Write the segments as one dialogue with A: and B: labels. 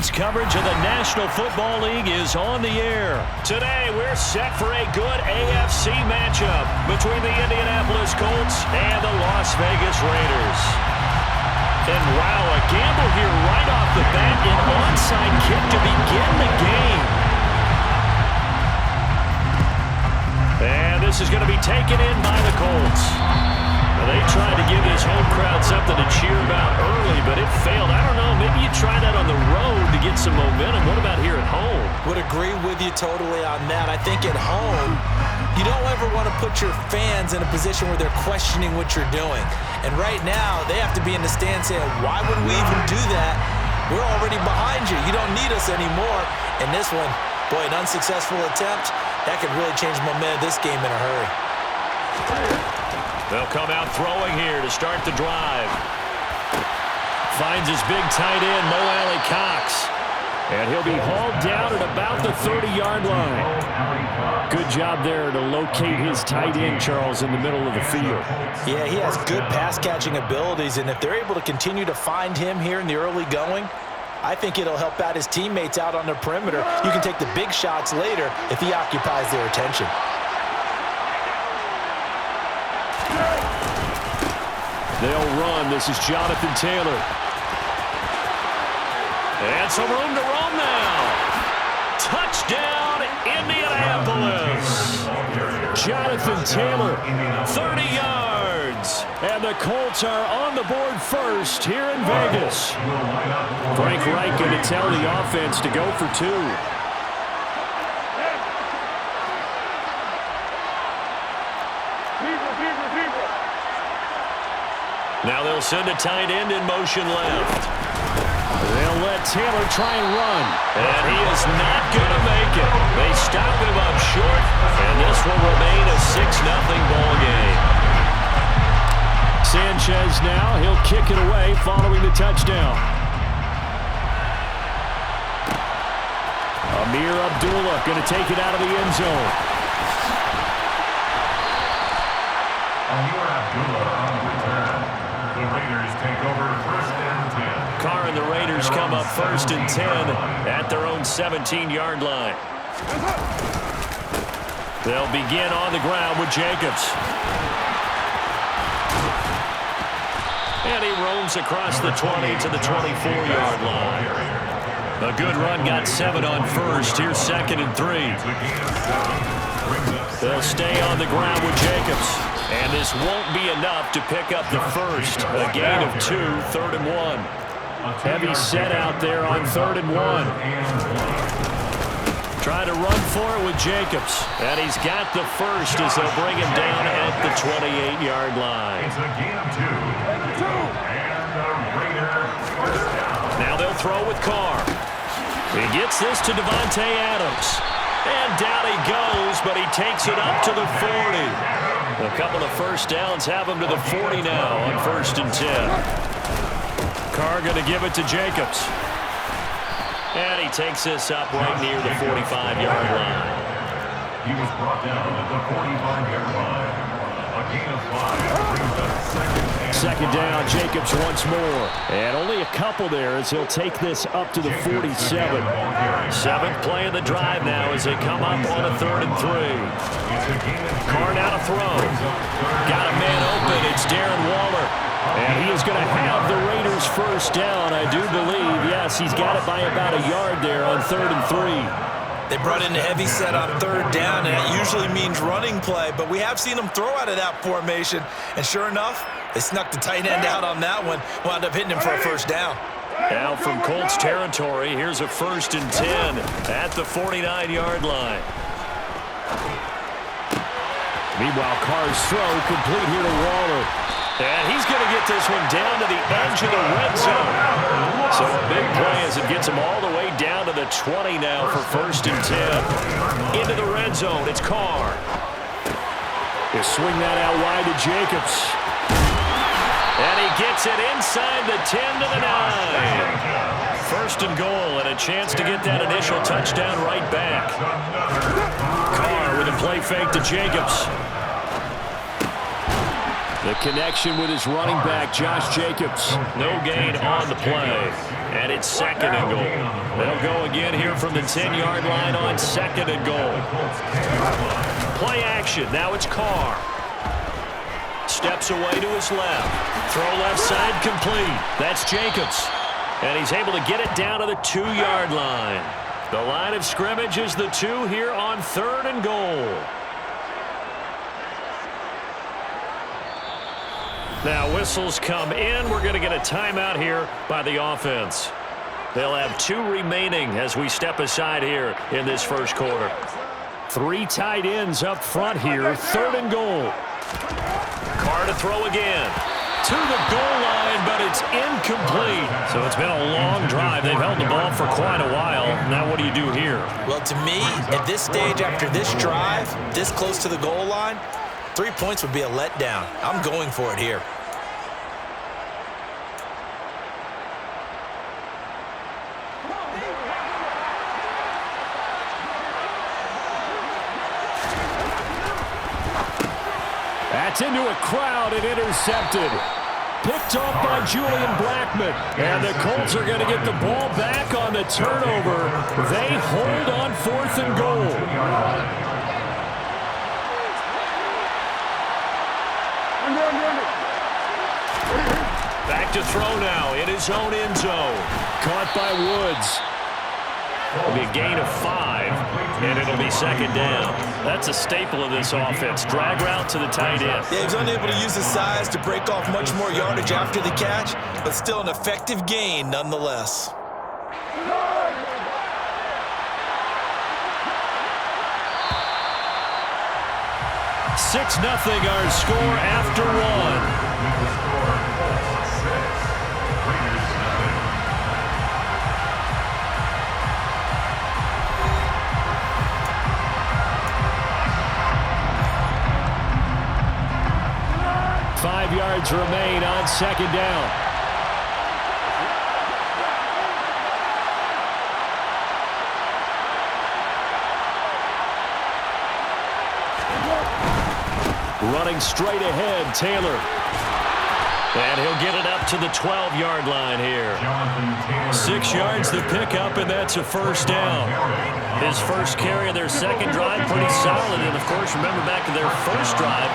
A: Sports coverage of the National Football League is on the air. Today, we're set for a good AFC matchup between the Indianapolis Colts and the Las Vegas Raiders. And wow, a gamble here right off the bat, an onside kick to begin the game. And this is going to be taken in by the Colts. They tried to give this home crowd something to cheer about early, but it failed. I don't know, maybe you try that on the road to get some momentum. What about here at home?
B: Would agree with you totally on that. I think at home, you don't ever want to put your fans in a position where they're questioning what you're doing. And right now, they have to be in the stand saying, why would we even do that? We're already behind you. You don't need us anymore. And this one, boy, an unsuccessful attempt, that could really change the momentum of this game in a hurry.
A: They'll come out throwing here to start the drive. Finds his big tight end, Mo Alley-Cox. And he'll be hauled down at about the 30-yard line. Good job there to locate his tight end, Charles, in the middle of the field.
B: Yeah, he has good pass-catching abilities, and if they're able to continue to find him here in the early going, I think it'll help out his teammates out on the perimeter. You can take the big shots later if he occupies their attention.
A: They'll run. This is Jonathan Taylor. And some room to roam now. Touchdown, Indianapolis. Jonathan Taylor, 30 yards. And the Colts are on the board first here in Vegas. Frank Reich going to tell the offense to go for two. Now they'll send a tight end in motion left. They'll let Taylor try and run. And he is not going to make it. They stop him up short, and this will remain a 6-0 ball game. Sanchez now, he'll kick it away following the touchdown. Amir Abdullah going to take it out of the end zone.
C: Amir Abdullah on the return. The Raiders take over first and 10.
A: Carr and the Raiders come up first and 10 at their own 17-yard line. They'll begin on the ground with Jacobs. And he roams across the 20 to the 24-yard line. A good run got 7 on first. Here's 2nd and 3. They'll stay on the ground with Jacobs. And this won't be enough to pick up the first. A gain of 2, 3rd and 1. Heavy set out there on 3rd and 1. Trying to run for it with Jacobs. And he's got the first as they'll bring him down at the 28-yard line.
C: It's a gain of 2. And the Raiders first down.
A: Now they'll throw with Carr. He gets this to Devontae Adams. And down he goes, but he takes it up to the 40. A couple of first downs have him to the 40 now on 1st and 10. Carr going to give it to Jacobs. And he takes this up right near the 45-yard line.
C: He was brought down at the 45-yard line. A gain of 5 brings up
A: 2nd down, Jacobs once more. And only a couple there as he'll take this up to the 47. 7th play of the drive now as they come up on a 3rd and 3. Carr now to throw. Got a man open. It's Darren Waller. And he is going to have the Raiders first down, I do believe. Yes, he's got it by about a yard there on 3rd and 3.
B: They brought in the heavy set on 3rd down, and that usually means running play, but we have seen them throw out of that formation, and sure enough, they snuck the tight end out on that one, wound up hitting him for a first down.
A: Now from Colts territory, here's a 1st and 10 at the 49-yard line. Meanwhile, Carr's throw complete here to Waller. And he's going to get this one down to the edge of the red zone. So a big play as it gets him all the way down to the 20 now for 1st and 10. Into the red zone, it's Carr. He'll swing that out wide to Jacobs. And he gets it inside the 10 to the 9. 1st and goal and a chance to get that initial touchdown right back. Carr with a play fake to Jacobs. The connection with his running back, Josh Jacobs. No gain on the play. And it's 2nd and goal. They'll go again here from the 10-yard line on 2nd and goal. Play action. Now it's Carr. Steps away to his left. Throw left side complete. That's Jacobs. And he's able to get it down to the 2-yard line. The line of scrimmage is the 2 here on 3rd and goal. Now whistles come in. We're going to get a timeout here by the offense. They'll have 2 remaining as we step aside here in this first quarter. 3 tight ends up front here. 3rd and goal. Carr to throw again. To the goal line, but it's incomplete. So it's been a long drive. They've held the ball for quite a while. Now what do you do here? Well,
B: to me, at this stage after this drive, this close to the goal line, 3 points would be a letdown. I'm going for it here.
A: That's into a crowd and intercepted. Picked off by Julian Blackmon. And the Colts are going to get the ball back on the turnover. They hold on 4th and goal. Back to throw now in his own end zone. Caught by Woods. It'll be a gain of 5, and it'll be 2nd down. That's a staple of this offense. Drag route to the tight end.
B: Yeah, he's unable to use his size to break off much more yardage after the catch, but still an effective gain nonetheless.
A: Six 0 our score after 1. Yards remain on 2nd down. Running straight ahead, Taylor. And he'll get it up to the 12-yard line here. 6 yards to pick up, and that's a 1st down. His first carry of their 2nd drive, pretty solid. And, of course, remember back to their 1st drive,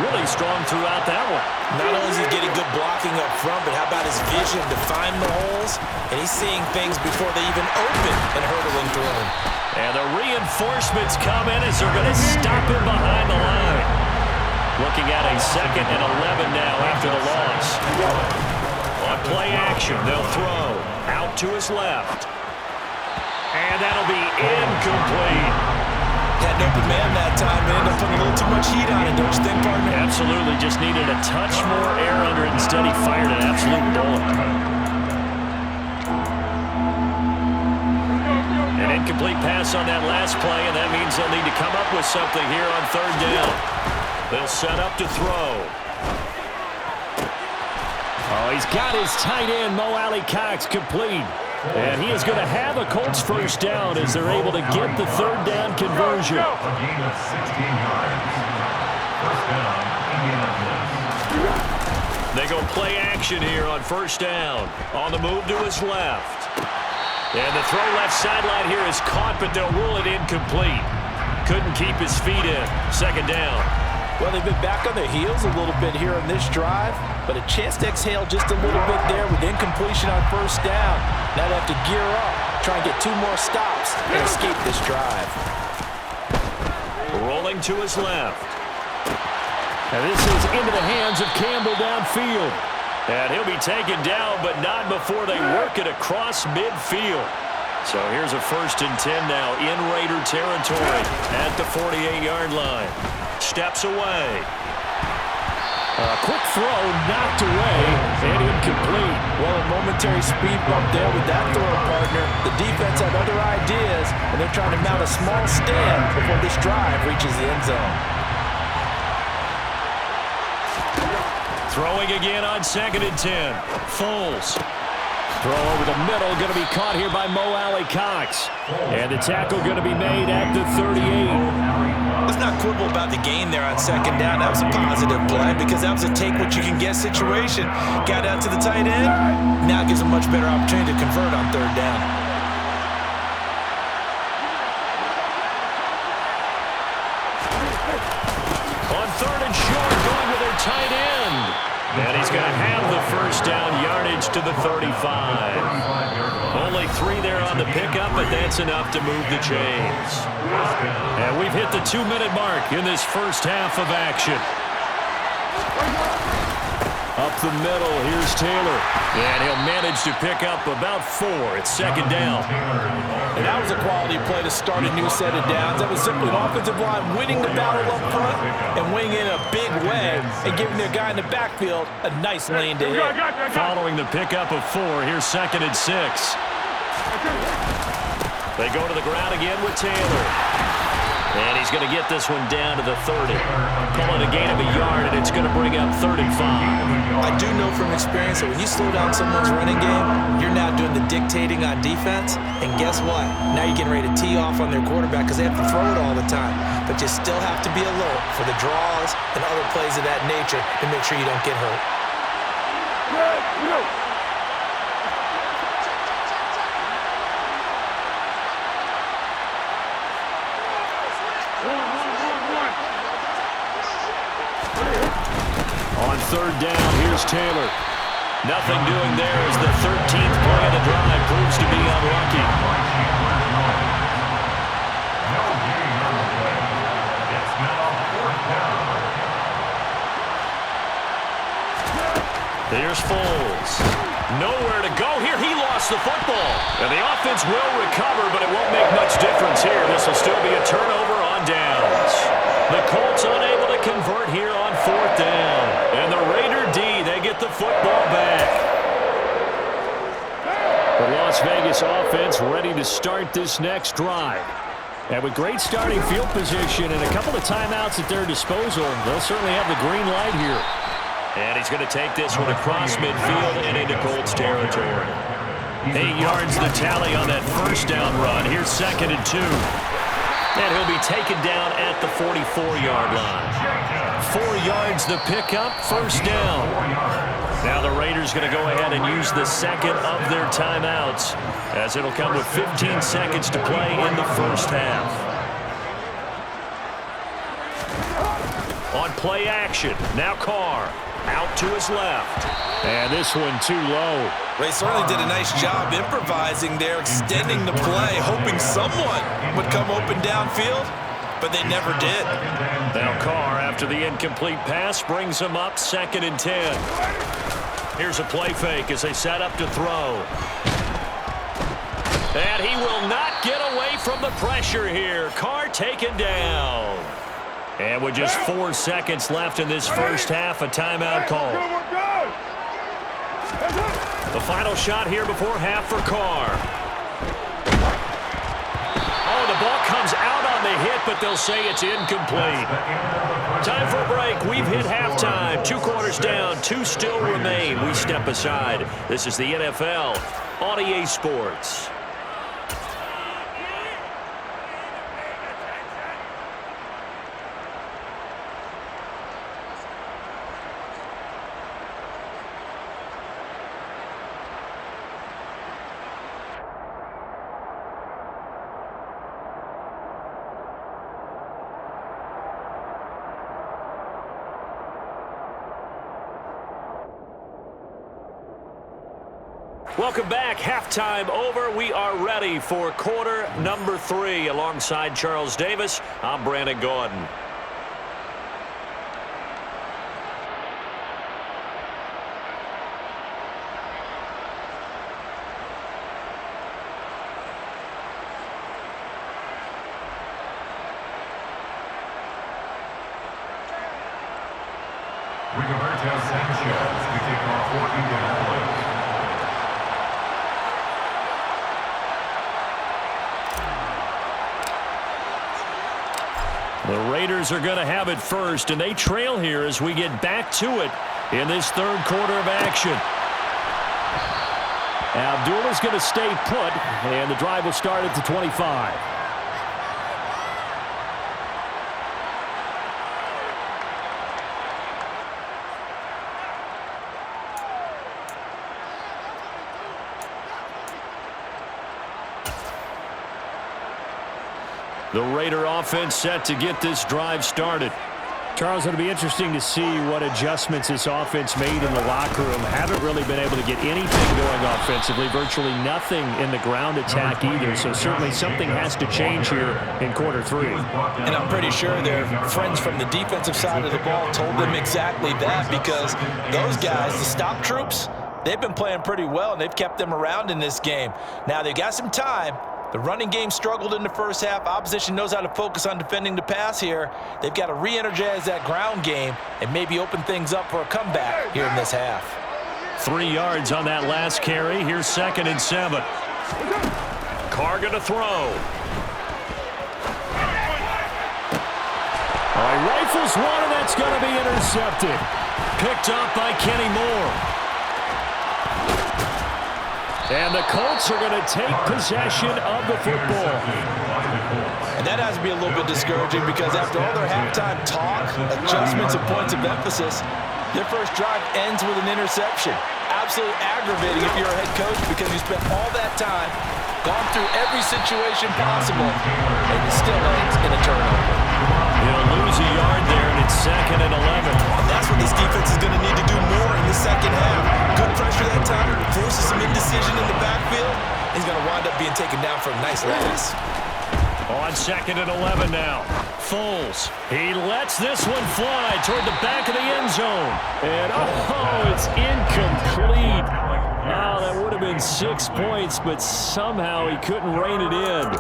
A: really strong throughout that one.
B: Not only is he getting good blocking up front, but how about his vision to find the holes? And he's seeing things before they even open and hurdling through them.
A: And the reinforcements come in as they're going to stop him behind the line. Looking at a 2nd and 11 now after the loss. On play action, they'll throw out to his left. And that'll be incomplete.
B: Had an open man that time, and ended up putting a little too much heat on it, don't you think, partner?
A: Absolutely. Just needed a touch more air under it. Instead, he fired an absolute bullet. An incomplete pass on that last play, and that means they'll need to come up with something here on 3rd down. They'll set up to throw. Oh, he's got his tight end, Mo Alley-Cox, complete. And he is going to have a Colts 1st down as they're able to get the 3rd down conversion.
C: A gain of 16 yards. 1st down, Indianapolis.
A: They go play action here on 1st down. On the move to his left. And the throw left sideline here is caught, but they'll rule it incomplete. Couldn't keep his feet in. 2nd down.
B: Well, they've been back on their heels a little bit here on this drive, but a chance to exhale just a little bit there with incompletion on 1st down. Now they have to gear up, try and get 2 more stops and escape this drive.
A: Rolling to his left. And this is into the hands of Campbell downfield. And he'll be taken down, but not before they work it across midfield. So here's a 1st and 10 now in Raider territory at the 48-yard line. Steps away. A quick throw knocked away and incomplete.
B: Well, a momentary speed bump there with that throw, partner. The defense had other ideas, and they're trying to mount a small stand before this drive reaches the end zone.
A: Throwing again on 2nd and 10. Foles. Throw over the middle, going to be caught here by Mo Alley-Cox. And the tackle going to be made at the 38.
B: Let's not quibble about the gain there on second down. That was a positive play because that was a take-what-you-can-get situation. Got out to the tight end. Now gives a much better opportunity to convert on third down.
A: On third and short, going with their tight end. And he's going to have the first down yardage to the 35. Only 3 there on the pickup, but that's enough to move the chains. And we've hit the 2-minute mark in this first half of action. Up the middle, here's Taylor. And he'll manage to pick up about 4. It's second down.
B: And that was a quality play to start a new set of downs. That was simply an offensive line winning the battle up front and winning in a big way and giving their guy in the backfield a nice lane to hit.
A: Following the pickup of 4, here's second and 6. They go to the ground again with Taylor. And he's going to get this one down to the 30. Call it a gain of a yard, and it's going to bring up 3rd and 5.
B: I do know from experience that when you slow down someone's running game, you're now doing the dictating on defense. And guess what? Now you're getting ready to tee off on their quarterback because they have to throw it all the time. But you still have to be alert for the draws and other plays of that nature to make sure you don't get hurt.
A: On third down, here's Taylor. Nothing doing there as the 13th play of the drive proves to be unlucky. Here's Foles. Nowhere to go here. He lost the football. And the offense will recover, but it won't make much difference here. This will still be a turnover on downs. The Colts unable to convert here on 4th down. And the Raider D, they get the football back. The Las Vegas offense ready to start this next drive. And with great starting field position and a couple of timeouts at their disposal, they'll certainly have the green light here. And he's going to take this one across midfield and into Colts territory. 8 yards the tally on that first down run. Here's second and 2. And he'll be taken down at the 44-yard line. 4 yards the pickup, first down. Now the Raiders going to go ahead and use the second of their timeouts as it'll come with 15 seconds to play in the first half. On play action, now Carr. Out to his left. And this one too low.
B: They certainly did a nice job improvising there, extending the play, hoping someone would come open downfield, but they never did.
A: Now Carr, after the incomplete pass, brings him up 2nd and 10. Here's a play fake as they set up to throw. And he will not get away from the pressure here. Carr taken down. And with just 4 seconds left in this first half, a timeout call. The final shot here before half for Carr. Oh, the ball comes out on the hit, but they'll say it's incomplete. Time for a break. We've hit halftime. 2 quarters down, 2 still remain. We step aside. This is the NFL on EA Sports. Welcome back. Halftime over. We are ready for quarter number 3. Alongside Charles Davis, I'm Brandon Gordon.
C: Rigoberto Sanchez to take off 14 down plays.
A: The Raiders are going to have it first, and they trail here as we get back to it in this third quarter of action. Abdullah's going to stay put, and the drive will start at the 25. The Raider offense set to get this drive started.
D: Charles, it'll be interesting to see what adjustments this offense made in the locker room. Haven't really been able to get anything going offensively, virtually nothing in the ground attack either, so certainly something has to change here in quarter 3.
B: And I'm pretty sure their friends from the defensive side of the ball told them exactly that, because those guys, the stop troops, they've been playing pretty well, and they've kept them around in this game. Now, they've got some time. The running game struggled in the first half. Opposition knows how to focus on defending the pass here. They've got to re-energize that ground game and maybe open things up for a comeback here in this half.
A: 3 yards on that last carry. Here's 2nd and 7. Carr going to throw. All right, rifles one, and that's going to be intercepted. Picked up by Kenny Moore. And the Colts are going to take possession of the football.
B: And that has to be a little bit discouraging, because after all their halftime talk, adjustments, and points of emphasis, their first drive ends with an interception. Absolutely aggravating if you're a head coach, because you spent all that time, gone through every situation possible, and it still ends in a turnover.
A: He'll lose a yard there, and it's 2nd and 11.
B: And that's what this defense is going to need to do more in the second half. Good pressure that time, forces some indecision in the backfield. He's going to wind up being taken down for a nice loss.
A: On 2nd and 11 now. Foles. He lets this one fly toward the back of the end zone. And, it's incomplete. Oh, that would have been 6 points, but somehow he couldn't rein it in.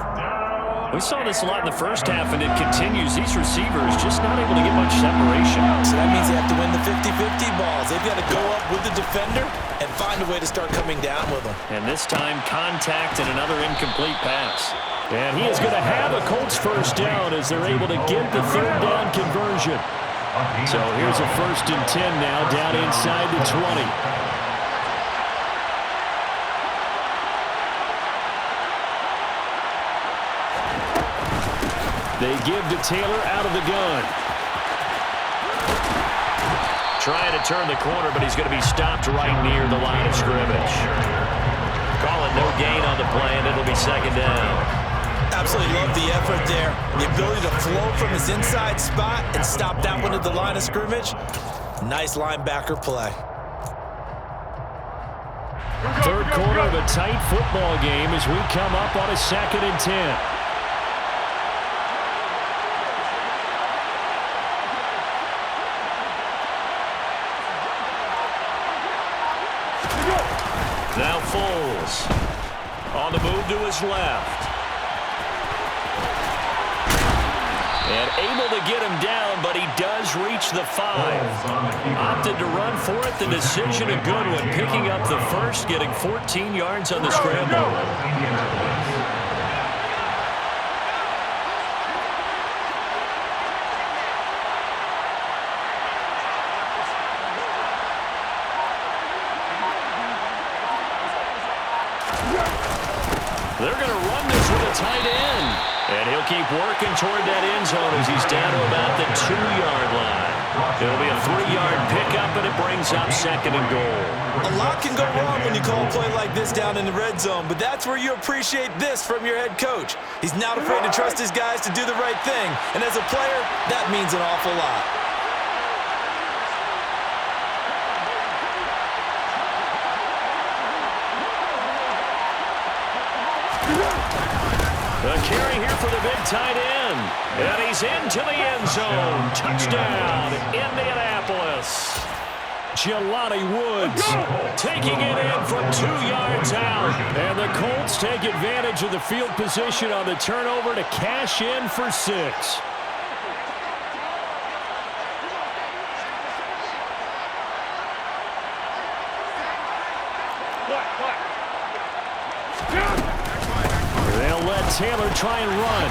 A: We saw this a lot in the first half, and it continues. These receivers just not able to get much separation.
B: So that means they have to win the 50-50 balls. They've got to go up with the defender and find a way to start coming down with them.
A: And this time, contact and another incomplete pass. And he is going to have a Colts first down as they're able to get the 3rd down conversion. So here's a 1st and 10 now, down inside the 20. They give to Taylor out of the gun. Trying to turn the corner, but he's going to be stopped right near the line of scrimmage. Calling no gain on the play, and it'll be 2nd down.
B: Absolutely love the effort there. The ability to flow from his inside spot and stop that one at the line of scrimmage. Nice linebacker play.
A: 3rd quarter of a tight football game as we come up on a 2nd and 10. Now Foles on the move to his left. And able to get him down, but he does reach the 5. Opted to run for it. The decision a good one. Picking up the first, getting 14 yards on the scramble. They're going to run this with a tight end. And he'll keep working toward that end zone as he's down to about the 2-yard line. It'll be a 3-yard pickup, and it brings up 2nd and goal.
B: A lot can go wrong when you call a play like this down in the red zone, but that's where you appreciate this from your head coach. He's not afraid to trust his guys to do the right thing, and as a player, that means an awful lot.
A: The carry here for the big tight end. And he's into the end zone. Touchdown, Indianapolis. Jelani Woods taking it in from 2 yards out. And the Colts take advantage of the field position on the turnover to cash in for 6. They'll let Taylor try and run.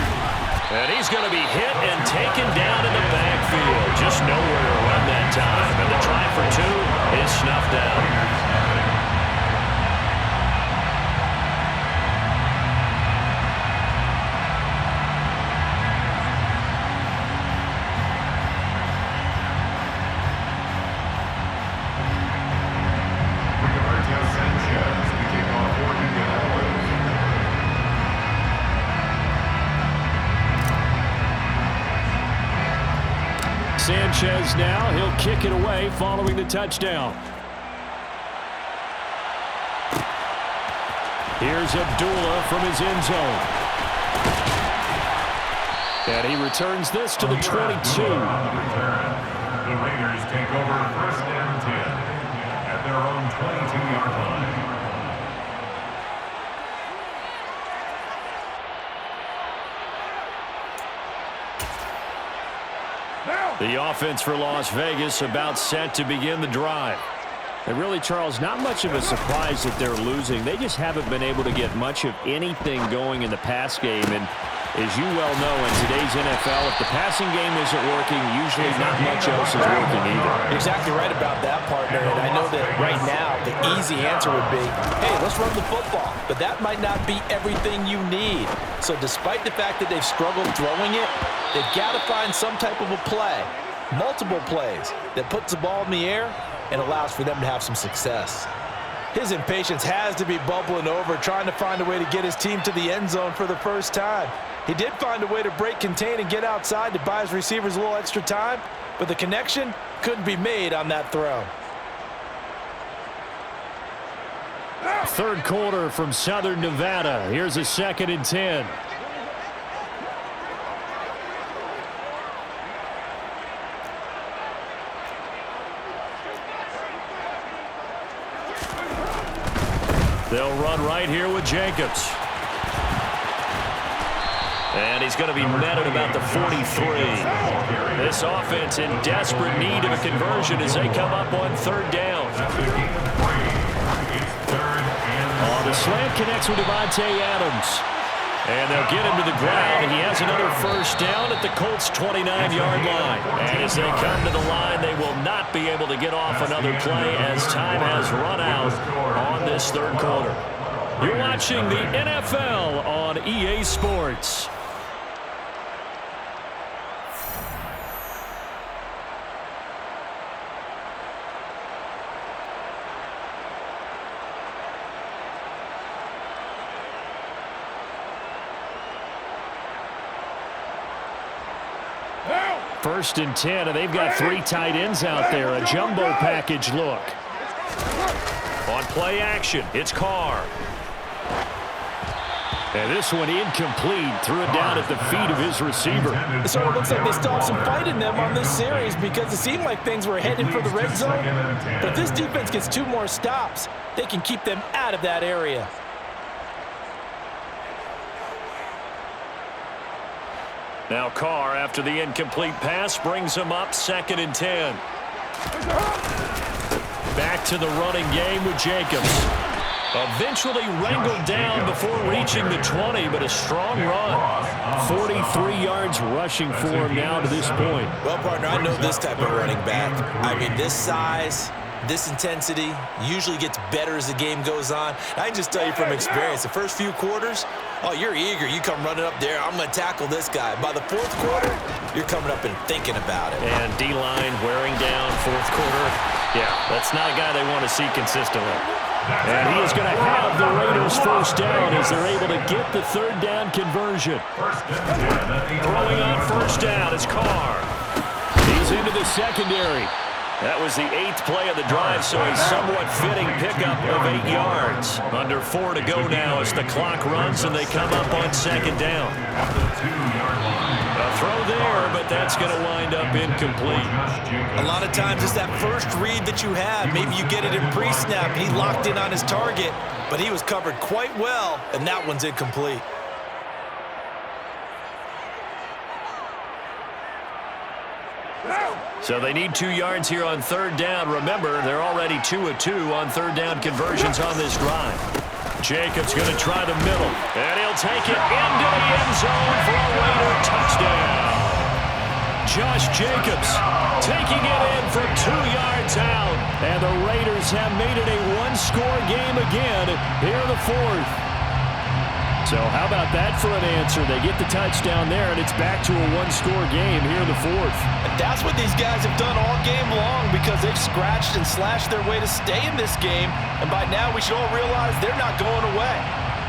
A: And he's going to be hit and taken down in the backfield. Just nowhere to run that time. And the try for 2 is snuffed out.
D: Sanchez now. He'll kick it away following the touchdown. Here's Abdullah from his end zone. And he returns this to the 22.
C: The Raiders take over 1st and 10 at their own 22-yard line.
D: The offense for Las Vegas about set to begin the drive. And really, Charles, not much of a surprise that they're losing. They just haven't been able to get much of anything going in the pass game. And as you well know, in today's NFL, if the passing game isn't working, usually not much else is working either.
B: Exactly right about that, partner. And I know that right now the easy answer would be, hey, let's run the football. But that might not be everything you need. So despite the fact that they've struggled throwing it, they've got to find some type of a play, multiple plays, that puts the ball in the air and allows for them to have some success. His impatience has to be bubbling over, trying to find a way to get his team to the end zone for the first time. He did find a way to break contain and get outside to buy his receivers a little extra time, but the connection couldn't be made on that throw.
D: Third quarter from Southern Nevada. Here's a 2nd and 10. They'll run right here with Jacobs. And he's going to be met at about the 43. This offense in desperate need of a conversion as they come up on 3rd down. The slant connects with Devontae Adams. And they'll get him to the ground, and he has another 1st down at the Colts' 29-yard line. And as they come to the line, they will not be able to get off another play as time has run out on this 3rd quarter. You're watching the NFL on EA Sports. First and 10, and they've got 3 tight ends out there. A jumbo package look. On play action, it's Carr. And this one incomplete. Threw it down at the feet of his receiver.
B: It sort of looks like they still have some fight in them on this series because it seemed like things were headed for the red zone. But if this defense gets 2 more stops, they can keep them out of that area.
D: Now Carr, after the incomplete pass, brings him up 2nd and 10. Back to the running game with Jacobs. Eventually wrangled down before reaching the 20, but a strong run. 43 yards rushing for him now to this point.
B: Well, partner, I know this type of running back. I mean, this size, this intensity usually gets better as the game goes on. I can just tell you from experience, the first few quarters, oh, you're eager. You come running up there, I'm going to tackle this guy. By the 4th quarter, you're coming up and thinking about it.
D: And D-line wearing down 4th quarter. Yeah, that's not a guy they want to see consistently. And he is going to have the Raiders 1st down as they're able to get the 3rd down conversion. Throwing on 1st down is Carr. He's into the secondary. That was the 8th play of the drive, so a somewhat fitting pickup of 8 yards. Under 4 to go now as the clock runs and they come up on 2nd down. A throw there, but that's going to wind up incomplete.
B: A lot of times it's that first read that you have. Maybe you get it in pre-snap. He locked in on his target, but he was covered quite well, and that one's incomplete.
D: So they need 2 yards here on 3rd down. Remember, they're already 2 of 2 on 3rd down conversions on this drive. Jacobs going to try the middle, and he'll take it into the end zone for a Raider touchdown. Josh Jacobs taking it in from 2 yards out, and the Raiders have made it a 1-score game again here in the 4th. So how about that for an answer? They get the touchdown there, and it's back to a 1-score game here in the 4th.
B: And that's what these guys have done all game long because they've scratched and slashed their way to stay in this game. And by now we should all realize they're not going away.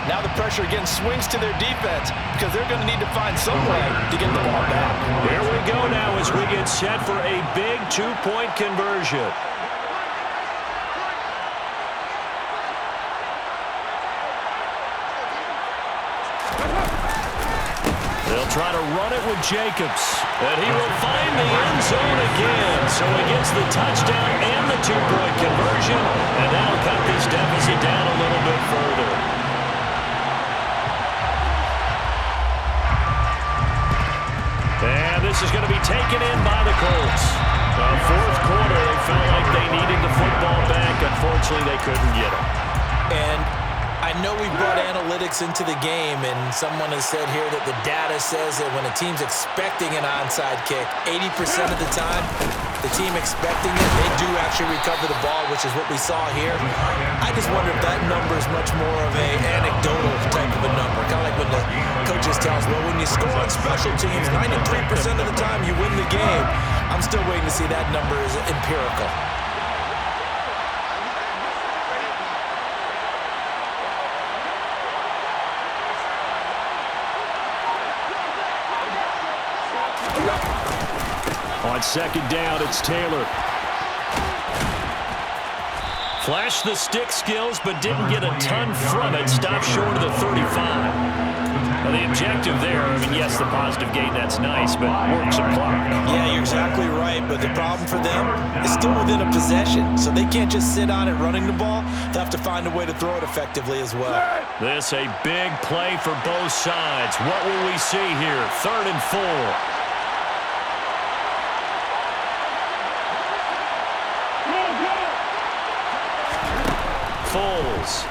B: Now the pressure again swings to their defense because they're going to need to find some way to get the ball back.
A: Here we go now as we get set for a big two-point conversion. They'll try to run it with Jacobs. And he will find the end zone again. So he gets the touchdown and the two-point conversion. And that'll cut this deficit down a little bit further. And this is going to be taken in by the Colts. Fourth quarter, they felt like they needed the football back. Unfortunately, they couldn't get it.
B: And I know we brought analytics into the game, and someone has said here that the data says that when a team's expecting an onside kick, 80% of the time, the team expecting it, they do actually recover the ball, which is what we saw here. I just wonder if that number is much more of an anecdotal type of a number, kind of like when the coaches tell us, well, when you score on special teams, 93% of the time you win the game. I'm still waiting to see that number is empirical.
A: On second down, it's Taylor. Flashed the stick skills, but didn't get a ton from it. Stopped short of the 35. Now, the objective there, I mean, yes, the positive gain, that's nice, but work some clock.
B: Yeah, you're exactly right, but the problem for them is still within a possession, so they can't just sit on it running the ball. They'll have to find a way to throw it effectively as well.
A: This a big play for both sides. What will we see here? 3rd and 4. Foles.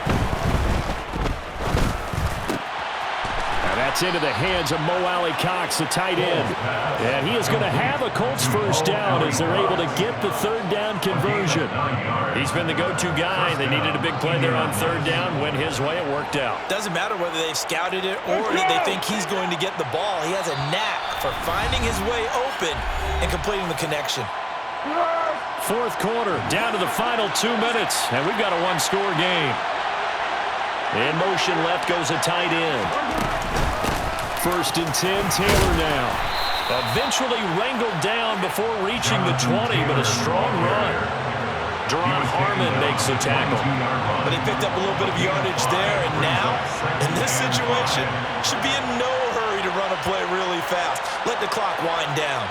A: Now that's into the hands of Mo Alley-Cox, the tight end. And he is going to have a Colts first down as they're able to get the 3rd down conversion. He's been the go-to guy. They needed a big play there on 3rd down. Went his way. It worked out.
B: Doesn't matter whether they've scouted it or that they think he's going to get the ball. He has a knack for finding his way open and completing the connection.
A: 4th quarter, down to the final 2 minutes, and we've got a one-score game. In motion left goes a tight end. 1st and 10, Taylor now. Eventually wrangled down before reaching the 20, but a strong run. Deron Harmon makes the tackle.
B: But he picked up a little bit of yardage there, and now, in this situation, should be in no hurry to run a play really fast. Let the clock wind down.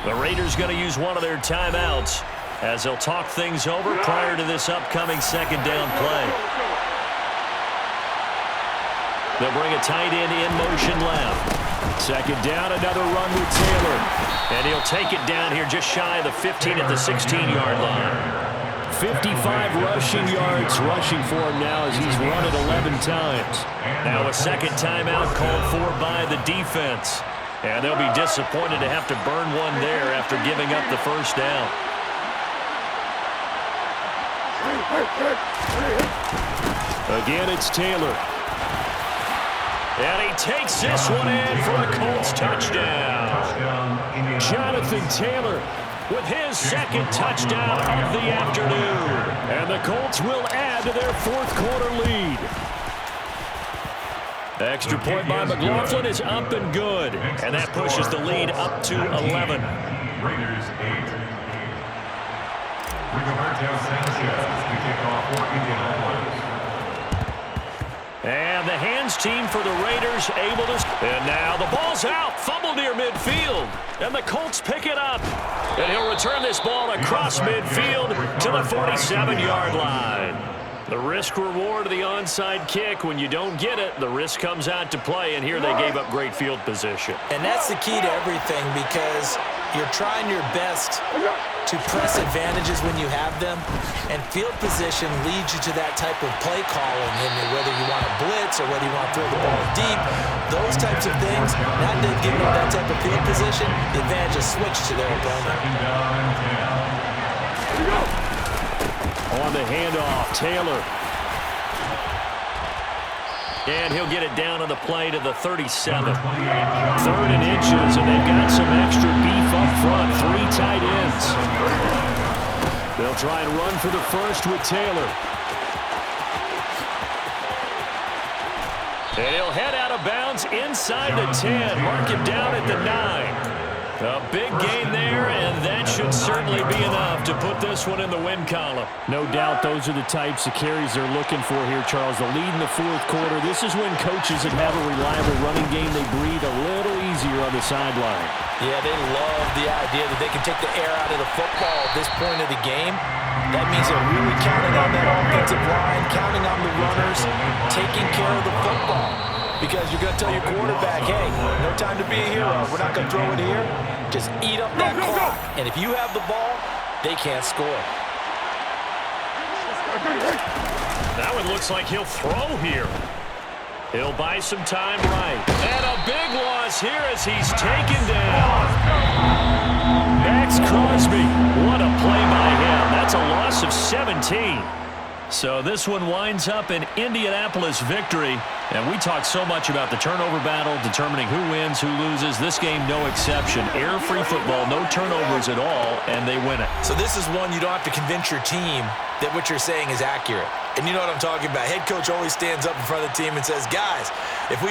A: The Raiders going to use one of their timeouts as they'll talk things over prior to this upcoming 2nd down play. They'll bring a tight end in motion left. 2nd down, another run with Taylor. And he'll take it down here just shy of the 15 at the 16-yard line. 55 rushing yards rushing for him now as he's run it 11 times. Now a 2nd timeout called for by the defense. And they'll be disappointed to have to burn one there after giving up the 1st down. Again, it's Taylor. And he takes this one in for a Colts touchdown. Jonathan Taylor with his 2nd touchdown of the afternoon. And the Colts will add to their 4th quarter lead. Extra point by McLaughlin is up and good. And that pushes the lead up to 11.
C: Raiders 8. Rigoberto Sanchez, the kickoff for Indianapolis.
A: And the hands team for the Raiders able to... And now the ball's out. Fumble near midfield. And the Colts pick it up. And he'll return this ball across midfield to the 47-yard line. The risk-reward of the onside kick, when you don't get it, the risk comes out to play, and here they gave up great field position.
B: And that's the key to everything because you're trying your best to press advantages when you have them, and field position leads you to that type of play calling, and whether you want to blitz or whether you want to throw the ball deep, those types of things, not giving up that type of field position, the advantage is switched to their opponent.
A: On the handoff, Taylor. And he'll get it down on the play to the 37. 3rd and inches, and they've got some extra beef up front. 3 tight ends. They'll try and run for the first with Taylor. And he'll head out of bounds inside the 10. Mark him down at the 9. A big gain there, and that should certainly be enough to put this one in the win column.
D: No doubt those are the types of carries they're looking for here, Charles. The lead in the 4th quarter. This is when coaches that have a reliable running game, they breathe a little easier on the sideline.
B: Yeah, they love the idea that they can take the air out of the football at this point of the game. That means they're really counting on that offensive line, counting on the runners, taking care of the football. Because you're going to tell your quarterback, hey, no time to be a hero. We're not going to throw it here. Just eat up that clock. And if you have the ball, they can't score.
A: That one looks like he'll throw here. He'll buy some time right. And a big loss here as he's taken down. Max Crosby. What a play by him. That's a loss of 17. So this one winds up an Indianapolis victory. And we talk so much about the turnover battle, determining who wins, who loses. This game, no exception. Air-free football, no turnovers at all, and they win it.
B: So this is one you don't have to convince your team that what you're saying is accurate. And you know what I'm talking about. Head coach always stands up in front of the team and says, guys, if we